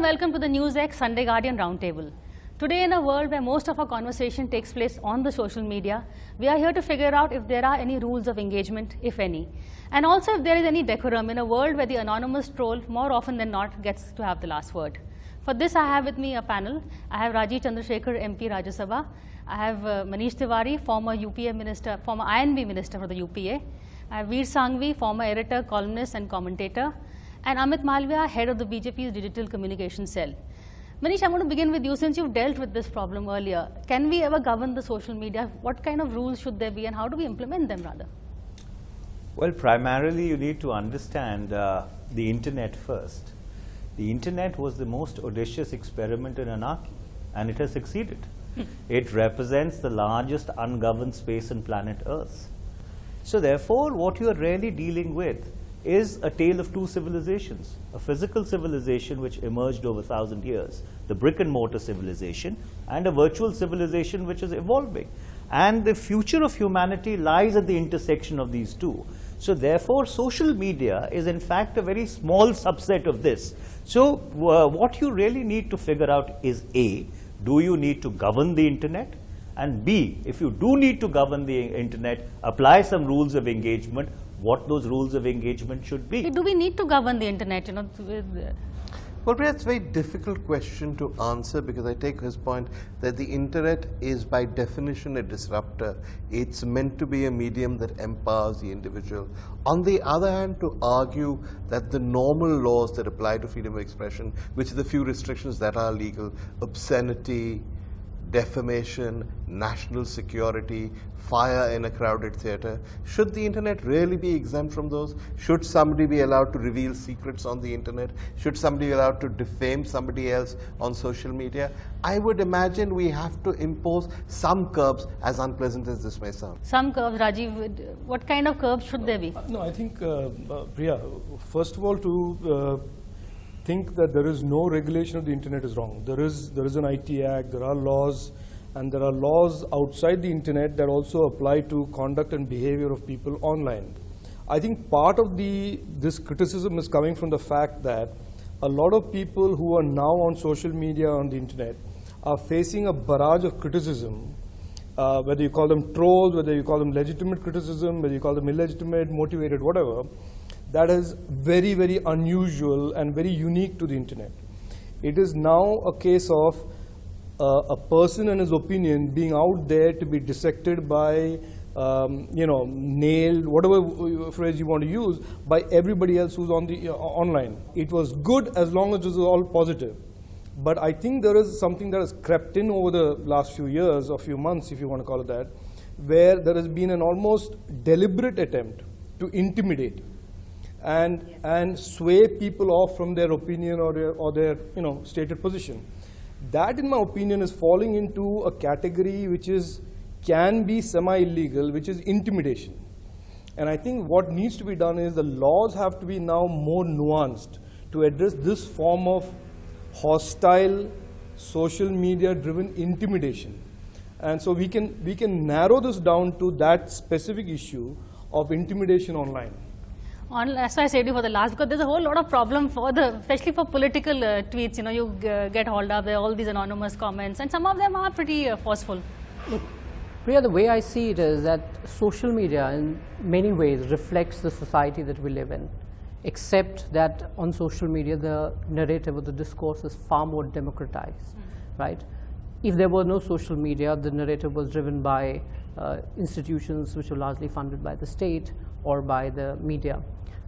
welcome to the NewsX Sunday Guardian Roundtable. Today, in a world where most of our conversation takes place on the social media, we are here to figure out if there are any rules of engagement, if any, and also if there is any decorum in a world where the anonymous troll, more often than not, gets to have the last word. For this, I have with me a panel. I have Rajiv Chandrasekhar, MP Rajya Sabha. I have Manish Tiwari, former UPA minister, former INB minister for the UPA. I have Veer Sanghvi, former editor, columnist, and commentator, and Amit Malviya, head of the BJP's Digital Communication Cell. Manish, I'm going to begin with you since you've dealt with this problem earlier. Can we ever govern the social media? What kind of rules should there be and how do we implement them rather? Well, primarily you need to understand the internet first. The internet was the most audacious experiment in anarchy, and it has succeeded. It represents the largest ungoverned space on planet Earth. So therefore, what you are really dealing with is a tale of two civilizations, a physical civilization which emerged over 1,000 years, the brick and mortar civilization, and a virtual civilization which is evolving. And the future of humanity lies at the intersection of these two. So therefore, social media is in fact a very small subset of this. So what you really need to figure out is A, do you need to govern the internet? And B, if you do need to govern the internet, apply some rules of engagement, what those rules of engagement should be. Do we need to govern the internet? Well, Priya, it's a very difficult question to answer because I take his point that the internet is by definition a disruptor. It's meant to be a medium that empowers the individual. On the other hand, to argue that the normal laws that apply to freedom of expression, which are the few restrictions that are legal, obscenity, defamation, national security, fire in a crowded theater. Should the internet really be exempt from those? Should somebody be allowed to reveal secrets on the internet? Should somebody be allowed to defame somebody else on social media? I would imagine we have to impose some curbs, as unpleasant as this may sound. Some curbs, Rajiv. What kind of curbs should there be? No, I think, Priya, first of all, to think that there is no regulation of the internet is wrong. There is an IT Act, there are laws, and there are laws outside the internet that also apply to conduct and behavior of people online. I think part of this criticism is coming from the fact that a lot of people who are now on social media on the internet are facing a barrage of criticism, whether you call them trolls, whether you call them legitimate criticism, whether you call them illegitimate, motivated, whatever. That is very, very unusual and very unique to the internet. It is now a case of a person and his opinion being out there to be dissected by, nailed, whatever phrase you want to use, by everybody else who's on the online. It was good as long as it was all positive. But I think there is something that has crept in over the last few years or few months, if you want to call it that, where there has been an almost deliberate attempt to intimidate and sway people off from their opinion or their stated position. That, in my opinion, is falling into a category which can be semi-illegal, which is intimidation. And I think what needs to be done is the laws have to be now more nuanced to address this form of hostile, social media-driven intimidation. And so we can narrow this down to that specific issue of intimidation online. That's why I said you for the last, because there's a whole lot of problem especially for political tweets. You get hauled up, there are all these anonymous comments, and some of them are pretty forceful. Look, Priya, the way I see it is that social media in many ways reflects the society that we live in, except that on social media the narrative or the discourse is far more democratized, right? If there were no social media, the narrative was driven by institutions which were largely funded by the state or by the media.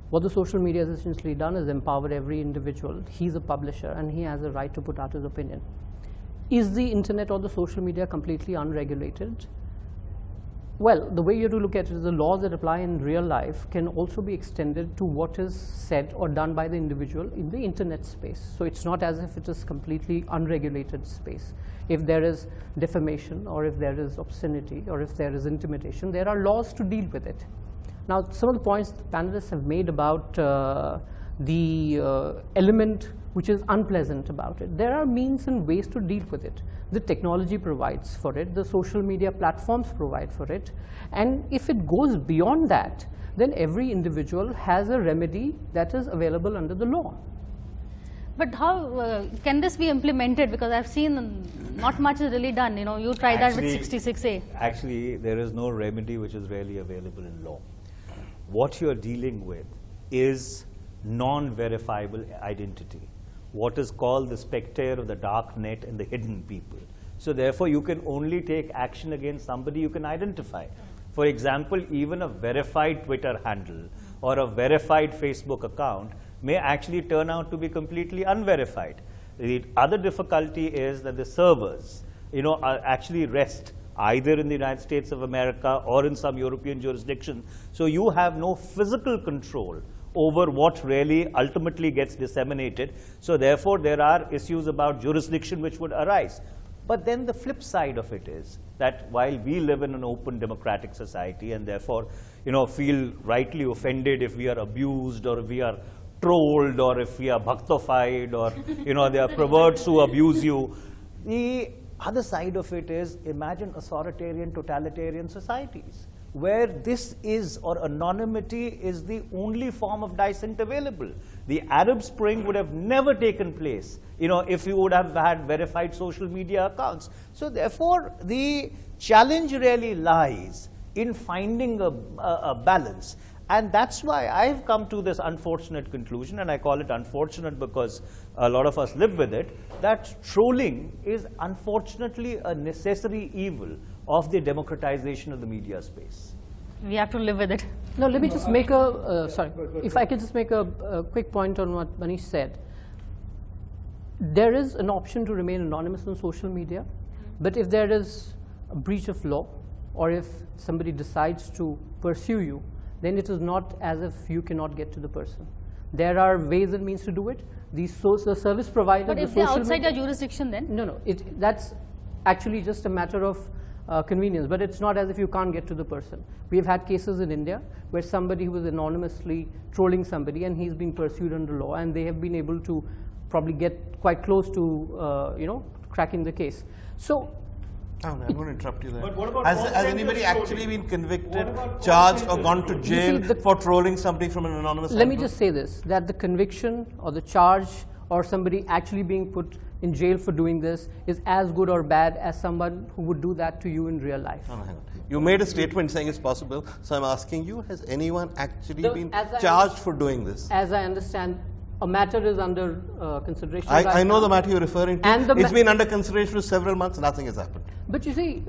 What the social media has essentially done is empowered every individual. He's a publisher and he has a right to put out his opinion. Is the internet or the social media completely unregulated? Well, the way you have to look at it is the laws that apply in real life can also be extended to what is said or done by the individual in the internet space. So it's not as if it is completely unregulated space. If there is defamation or if there is obscenity or if there is intimidation, there are laws to deal with it. Now, some of the points the panelists have made about the element which is unpleasant about it, there are means and ways to deal with it. The technology provides for it, the social media platforms provide for it, and if it goes beyond that, then every individual has a remedy that is available under the law. But how can this be implemented? Because I've seen not much is really done. You know, you tried that with 66A. Actually, there is no remedy which is really available in law. What you're dealing with is non-verifiable identity, what is called the spectre of the dark net and the hidden people. So therefore, you can only take action against somebody you can identify. For example, even a verified Twitter handle or a verified Facebook account may actually turn out to be completely unverified. The other difficulty is that the servers, are actually rest either in the United States of America or in some European jurisdiction. So you have no physical control over what really ultimately gets disseminated. So therefore, there are issues about jurisdiction which would arise. But then the flip side of it is that while we live in an open democratic society and therefore, feel rightly offended if we are abused or if we are trolled or if we are bhaktified or, there are perverts who abuse you, the other side of it is imagine authoritarian, totalitarian societies where this is, or anonymity is the only form of dissent available. The Arab Spring would have never taken place, if you would have had verified social media accounts. So therefore, the challenge really lies in finding a balance. And that's why I've come to this unfortunate conclusion, and I call it unfortunate because a lot of us live with it, that trolling is unfortunately a necessary evil of the democratization of the media space. We have to live with it. No, let me just make if I could just make a quick point on what Manish said. There is an option to remain anonymous on social media, but if there is a breach of law, or if somebody decides to pursue you, then it is not as if you cannot get to the person. There are ways and means to do it. The service provider, but if they're outside your jurisdiction, then? No, that's actually just a matter of convenience, but it's not as if you can't get to the person. We've had cases in India where somebody was anonymously trolling somebody and he's being pursued under law, and they have been able to probably get quite close to cracking the case. So I'm going to interrupt you there. But what about Has anybody actually been convicted, charged, or gone to jail for trolling somebody from an anonymous Let me handle? just say this, that the conviction or the charge or somebody actually being put in jail for doing this is as good or bad as someone who would do that to you in real life. No, hang on. You made a statement saying it's possible, so I'm asking you, has anyone actually been as I charged for doing this? As I understand, a matter is under consideration. I know now. the matter you're referring to. And It's been under consideration for several months, nothing has happened. But you see,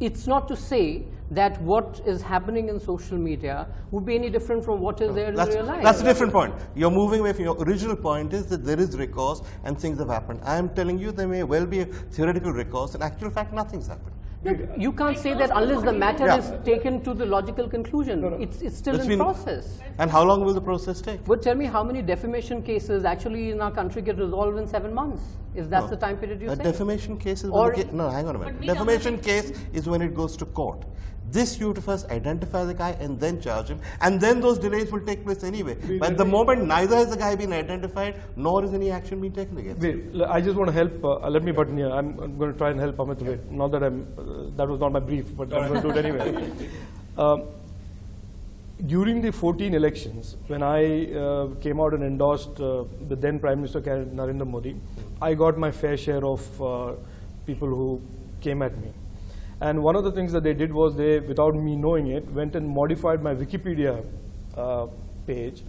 it's not to say that what is happening in social media would be any different from what is there in real life. That's a different point. You're moving away from your original point is that there is recourse and things have happened. I am telling you there may well be a theoretical recourse. In actual fact, nothing's happened. No, you can't say that unless the matter Yeah. is taken to the logical conclusion. It's still It's in been- process. And how long will the process take? But tell me how many defamation cases actually in our country get resolved in 7 months, if that's the time period you A say. defamation case is Or- when it no, hang on a minute. Defamation case is when it goes to court. This you to first identify the guy and then charge him, and then those delays will take place anyway. But at the moment, neither has the guy been identified, nor is any action being taken against him. Wait, I just want to help. Let me butt in here. I'm going to try and help Amit a bit. Not that that was not my brief, but I'm going to do it anyway. During the 2014 elections, when I came out and endorsed the then Prime Minister Narendra Modi, I got my fair share of people who came at me. And one of the things that they did was they, without me knowing it, went and modified my Wikipedia page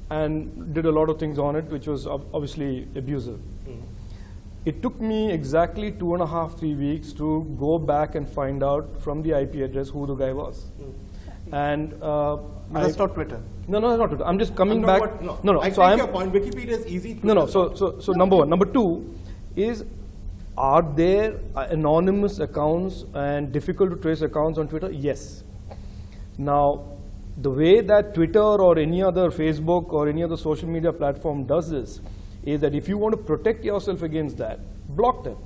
and did a lot of things on it, which was obviously abusive. It took me exactly 2.5, 3 weeks to go back and find out from the IP address who the guy was. And That's not Twitter. no, it's not Twitter. I'm just coming back. I So take your point. Wikipedia is easy. So number one. Number two is, are there anonymous accounts and difficult to trace accounts on Twitter? Yes. Now, the way that Twitter or any other Facebook or any other social media platform does this is that if you want to protect yourself against that, block them.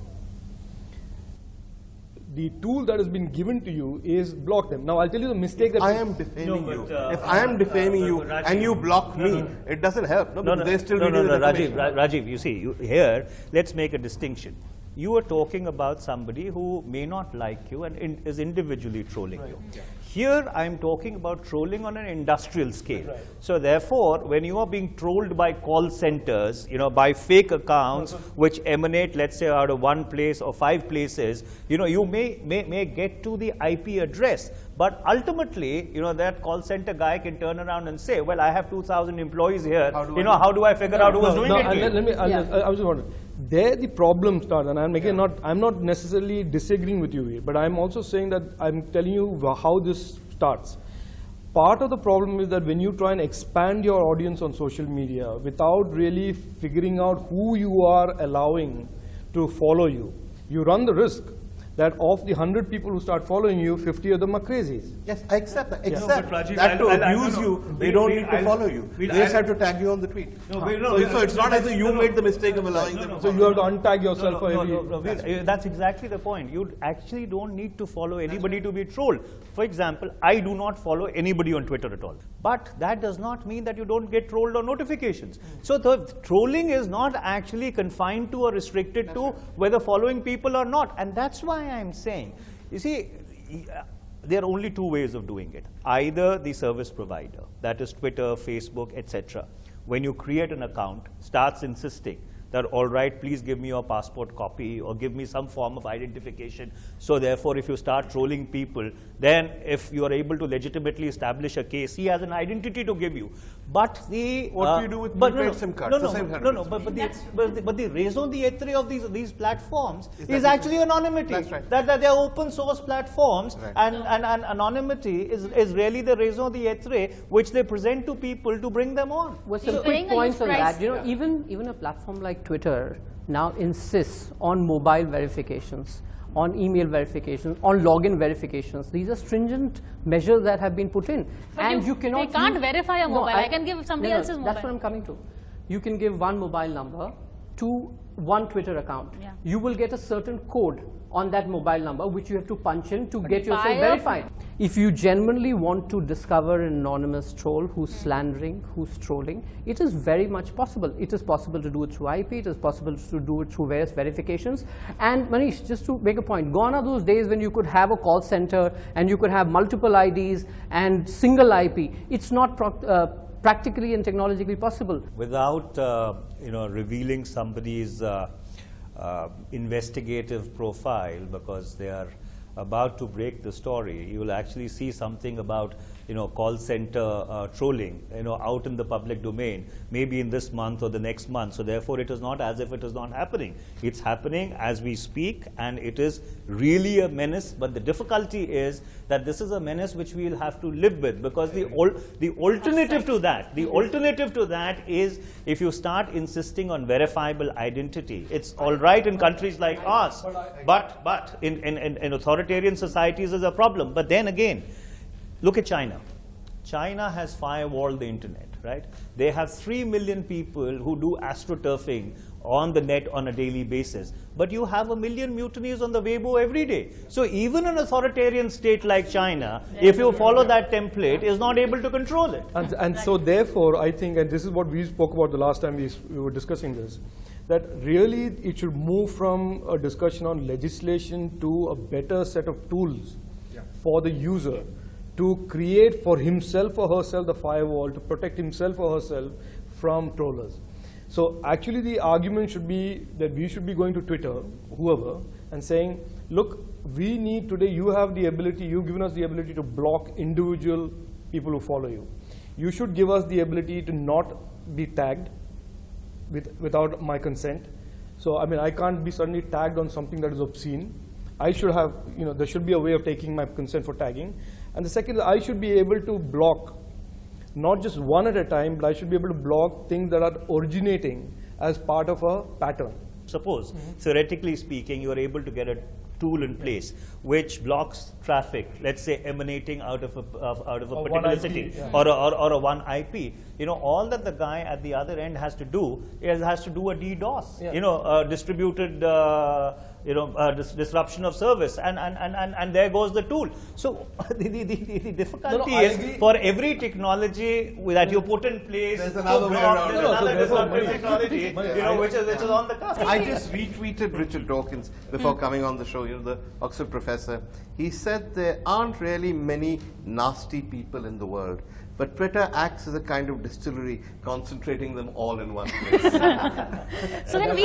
The tool that has been given to you is block them. Now, I'll tell you the mistake that I am defaming No, you. but, If I am defaming you Rajiv, and you block me, it doesn't help. No, because they still read the defamation. Rajiv, you see, here, let's make a distinction. You are talking about somebody who may not like you and is individually trolling you. Here I'm talking about trolling on an industrial scale. So therefore, when you are being trolled by call centers, by fake accounts which emanate, let's say, out of one place or 5 places, you may get to the IP address. But ultimately, that call center guy can turn around and say, well, I have 2,000 employees here. How do I figure out who was doing it? I was just wondering. There the problem starts, and I'm not necessarily disagreeing with you here, but I'm also saying that I'm telling you how this starts. Part of the problem is that when you try and expand your audience on social media without really figuring out who you are allowing to follow you, you run the risk that of the 100 people who start following you, 50 of them are crazies. Yes, I accept that. No, Except but Rajiv, that to I'll- abuse no, no. you, they don't need to follow you. They just have to tag you on the tweet. So it's not as if you made the mistake of allowing them. So you have to untag yourself for every... That's exactly the point. You actually don't need to follow anybody to be trolled. For example, I do not follow anybody on Twitter at all. But that does not mean that you don't get trolled on notifications. So the trolling is not actually confined to or restricted to whether following people or not. And that's why I'm saying, you see, there are only 2 ways of doing it. Either the service provider, that is Twitter, Facebook, etc., when you create an account, starts insisting that, all right, please give me your passport copy or give me some form of identification. So therefore, if you start trolling people, then if you are able to legitimately establish a case, he has an identity to give you. But the What do you do with prepaid SIM cards? But the raison d'etre of these platforms is actually anonymity. That's right. That they are open source platforms, Right. and anonymity is really the raison d'etre which they present to people to bring them on. Well, So some quick paying a points huge on price. that. Even a platform like Twitter now insists on mobile verifications, on email verifications, on login verifications. These are stringent measures that have been put in. But you cannot they can't use- verify a No, mobile. I can give somebody else's That's mobile. what I'm coming to. You can give one mobile number to one Twitter account. Yeah. You will get a certain code on that mobile number which you have to punch in to get yourself buy a- verified. If you genuinely want to discover an anonymous troll who's slandering, who's trolling, it is very much possible. It is possible to do it through IP, it is possible to do it through various verifications. And Manish, just to make a point, gone are those days when you could have a call center and you could have multiple IDs and single IP. It's not practically and technologically possible. Without revealing somebody's investigative profile, because they are about to break the story, you will actually see something about call center trolling out in the public domain, maybe in this month or the next month. So therefore, it is not as if it is not happening. It's happening as we speak, and it is really a menace. But the difficulty is that this is a menace which we will have to live with, because the alternative to that is, if you start insisting on verifiable identity, it's all right in countries like ours, but in authoritarian societies is a problem. But then again, look at China. China has firewalled the internet, right? They have 3 million people who do astroturfing on the net on a daily basis. But you have 1 million mutinies on the Weibo every day. So even an authoritarian state like China, if you follow that template, is not able to control it. And so therefore, I think, and this is what we spoke about the last time we were discussing this, that really it should move from a discussion on legislation to a better set of tools for the user to create for himself or herself the firewall to protect himself or herself from trollers. So actually the argument should be that we should be going to Twitter, whoever, and saying, look, we need today, you have the ability, you've given us the ability to block individual people who follow you. You should give us the ability to not be tagged without my consent. So I mean, I can't be suddenly tagged on something that is obscene. I should have, there should be a way of taking my consent for tagging. And the second is I should be able to block, not just one at a time, but I should be able to block things that are originating as part of a pattern. Suppose, theoretically speaking, you are able to get a tool in place which blocks traffic, let's say emanating out of a particular city, or a one IP. All that the guy at the other end has to do is a DDoS, distributed disruption of service, and there goes the tool. So the difficulty I is agree. for every technology that you put in place, There's another way around there's it. another there's no disruptive money. technology, Money. which is on the cusp. I just retweeted Richard Dawkins before coming on the show, the Oxford professor. He said there aren't really many nasty people in the world, but Twitter acts as a kind of distillery, concentrating them all in one place. So then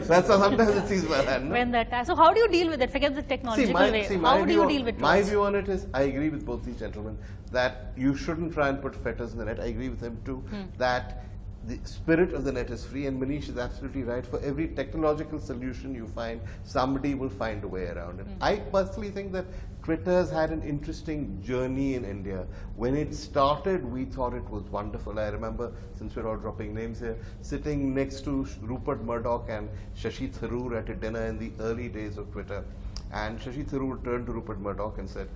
That's how sometimes it seems like that. No? when that. So how do you deal with it? Forget the technological way. How do you deal with my trolls? view on it is, I agree with both these gentlemen that you shouldn't try and put fetters in the net. I agree with him too that the spirit of the net is free, and Manish is absolutely right. For every technological solution you find, somebody will find a way around it. I personally think that Twitter's had an interesting journey in India. When it started, we thought it was wonderful. I remember, since we're all dropping names here, sitting next to Rupert Murdoch and Shashi Tharoor at a dinner in the early days of Twitter. And Shashi Tharoor turned to Rupert Murdoch and said,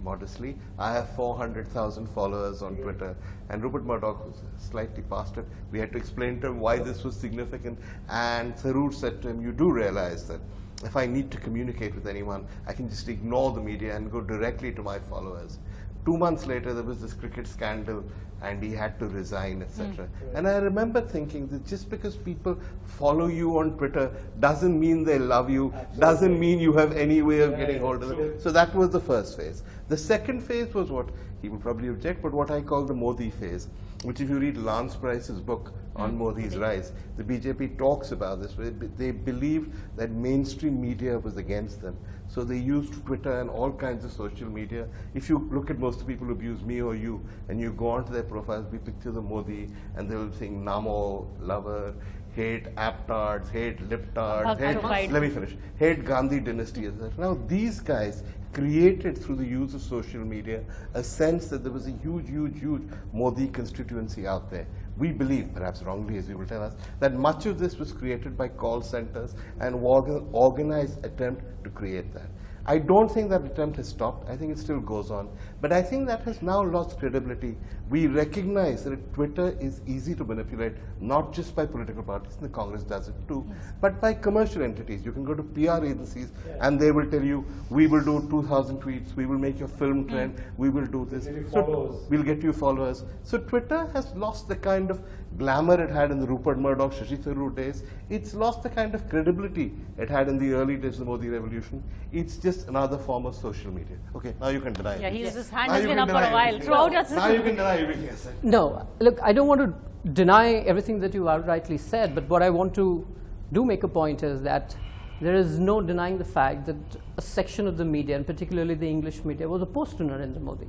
modestly, I have 400,000 followers on Twitter. And Rupert Murdoch was slightly past it. We had to explain to him why this was significant. And Tharoor said to him, you do realize that if I need to communicate with anyone, I can just ignore the media and go directly to my followers. 2 months later, there was this cricket scandal and he had to resign, etc. And I remember thinking that just because people follow you on Twitter doesn't mean they love you, doesn't mean you have any way of getting hold of them. So that was the first phase. The second phase was what he would probably object, but what I call the Modi phase, which if you read Lance Price's book on Modi's rise, the BJP talks about this. They believed that mainstream media was against them. So they used Twitter and all kinds of social media. If you look at most of the people who abuse me or you, and you go onto their profiles, we picture the Modi, and they will sing Namo, lover, hate aptards, hate liptards, hate, let me finish, hate Gandhi dynasty, etc. Now these guys created through the use of social media a sense that there was a huge, huge, huge Modi constituency out there. We believe, perhaps wrongly as you will tell us, that much of this was created by call centers and organized attempt to create that. I don't think that attempt has stopped. I think it still goes on. But I think that has now lost credibility. We recognize that Twitter is easy to manipulate, not just by political parties, and the Congress does it too, but by commercial entities. You can go to PR agencies and they will tell you, we will do 2,000 tweets, we will make your film trend, we will do this. So we'll get you followers. So Twitter has lost the kind of glamour it had in the Rupert Murdoch, Shashi Tharoor days. It's lost the kind of credibility it had in the early days of the Modi revolution. It's just another form of social media. Okay, now you can deny it. Yeah, his hand Now has you been can up for a deny while. everything. Throughout Now you can deny everything, yes. No, look, I don't want to deny everything that you outrightly said, but what I want to make a point is that there is no denying the fact that a section of the media, and particularly the English media, was opposed to Narendra Modi.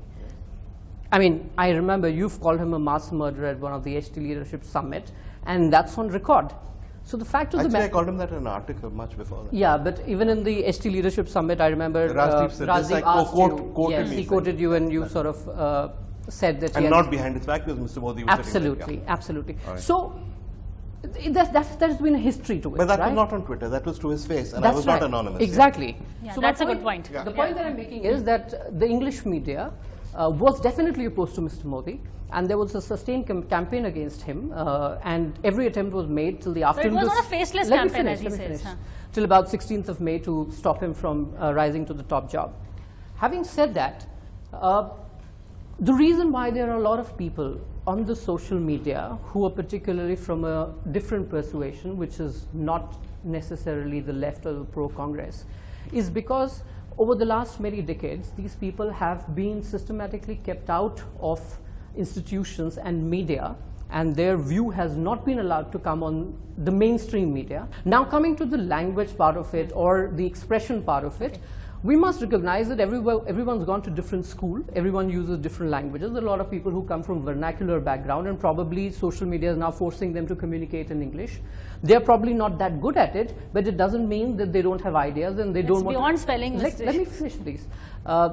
I mean, I remember you've called him a mass murderer at one of the HT Leadership Summit, and that's on record. So the fact of the matter, I called him that in an article much before that. yeah, but even in the HT Leadership Summit, I remember Rajdeep said this, Rajdeep I asked quoted yes, me he saying quoted you, and you sort of said that And yes, not behind his back, because Mr. Modi was sitting there. absolutely, Yeah. absolutely. Right. So there's been a history to it, But that right? was not on Twitter, that was to his face, and That's I was right. not anonymous. Exactly. Yeah, my that's a good point. The point that I'm making is that the English media was definitely opposed to Mr. Modi, and there was a sustained campaign against him, and every attempt was made till the afternoon. was not a faceless Let me campaign, finish, as he let me says, finish. huh? Till about 16th of May to stop him from rising to the top job. Having said that, the reason why there are a lot of people on the social media who are particularly from a different persuasion, which is not necessarily the left or the pro-Congress, is because over the last many decades, these people have been systematically kept out of institutions and media, and their view has not been allowed to come on the mainstream media. Now coming to the language part of it or the expression part of it, we must recognize that everyone's gone to different school, everyone uses different languages. There are a lot of people who come from vernacular background, and probably social media is now forcing them to communicate in English. They're probably not that good at it, but it doesn't mean that they don't have ideas and they don't want beyond to, spelling let me finish, please.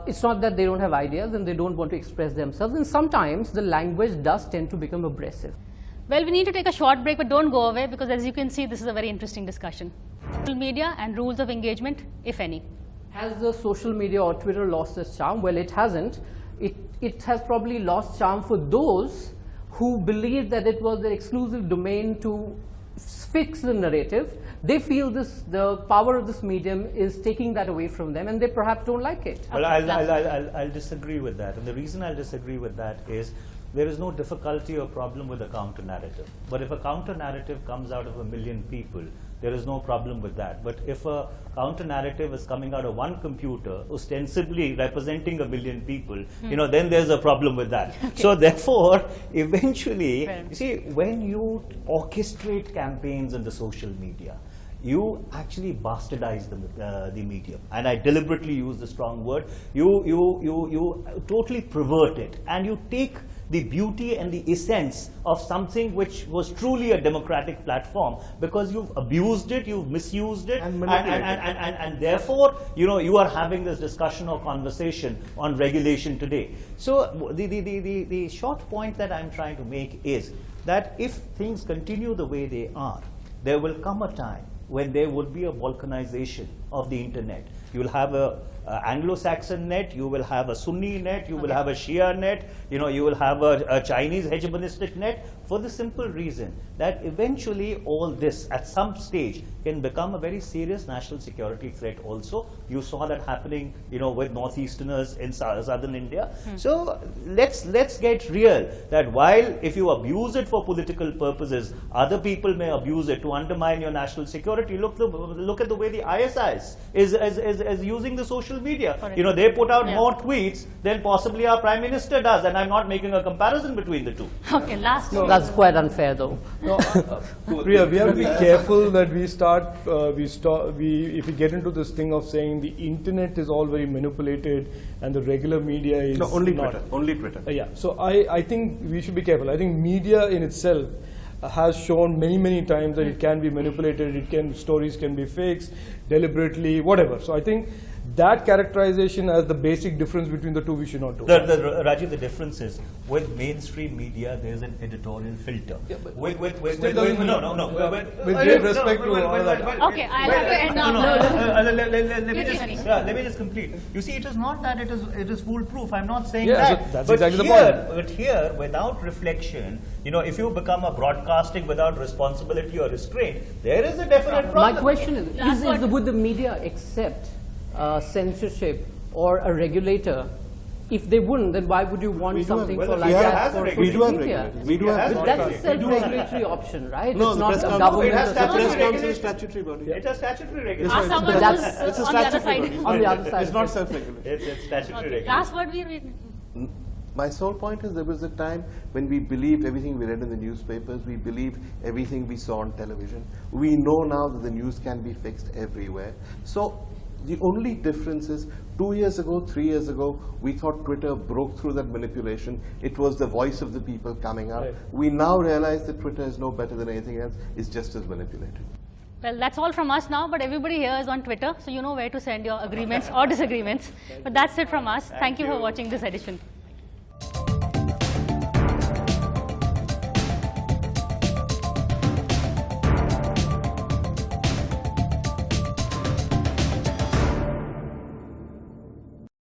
It's not that they don't have ideas and they don't want to express themselves, and sometimes the language does tend to become abrasive. Well, we need to take a short break, but don't go away, because as you can see, this is a very interesting discussion. Social media and rules of engagement, if any. Has the social media or Twitter lost its charm? Well, it hasn't. It has probably lost charm for those who believed that it was their exclusive domain to fix the narrative, they feel the power of this medium is taking that away from them, and they perhaps don't like it. Well, I'll disagree with that. And the reason I'll disagree with that is there is no difficulty or problem with a counter-narrative. But if a counter-narrative comes out of 1 million people, there is no problem with that. But if a counter-narrative is coming out of one computer, ostensibly representing 1 million people, then there's a problem with that. Okay. So therefore, eventually, you see, when you orchestrate campaigns in the social media, you actually bastardize the medium, and I deliberately use the strong word. You totally pervert it, and you take the beauty and the essence of something which was truly a democratic platform, because you've abused it, you've misused it, and therefore, you are having this discussion or conversation on regulation today. So the short point that I'm trying to make is that if things continue the way they are, there will come a time when there would be a balkanization of the internet. You will have a Anglo-Saxon net, you will have a Sunni net, you will have a Shia net, you will have a Chinese hegemonistic net, for the simple reason that eventually all this at some stage can become a very serious national security threat also. You saw that happening, with northeasterners in southern India. So let's get real that while if you abuse it for political purposes, other people may abuse it to undermine your national security. Look at the way the ISIS is using the social media. Correct. They put out more tweets than possibly our Prime Minister does, and I'm not making a comparison between the two. Okay, last. That's quite unfair, though. No, Priya, we have to be careful that if we get into this thing of saying the internet is all very manipulated and the regular media is only not. Twitter. Only Twitter. Yeah. So I think we should be careful. I think media in itself has shown many times that it can be manipulated. Stories can be faked deliberately, whatever. So I think that characterization as the basic difference between the two we should not do. Rajiv, the difference is with mainstream media there is an editorial filter. Yeah, but with great respect to all that. Okay, I'll have to end now. Let me just complete. You see, it is not that it is foolproof. I'm not saying that. So that's exactly the point. But here, without reflection, if you become a broadcasting without responsibility or restraint, there is a definite problem. My question is would the media accept censorship or a regulator? If they wouldn't, then why would you want something like that for social media? We do have But that's a self-regulatory option, right? No, it's not the a government. It has press council is statutory body. It's a statutory regulation. Ask someone But who's that's- on the other side. On the other side. It's not self-regulation. It's statutory regulation. Last word, Veer. My sole point is there was a time when we believed everything we read in the newspapers, we believed everything we saw on television. We know now that the news can be fixed everywhere. So the only difference is 2 years ago, 3 years ago, we thought Twitter broke through that manipulation. It was the voice of the people coming out. Right. We now realize that Twitter is no better than anything else. It's just as manipulated. Well, that's all from us now, but everybody here is on Twitter, so you know where to send your agreements or disagreements. But that's it from us. Thank you for watching this edition.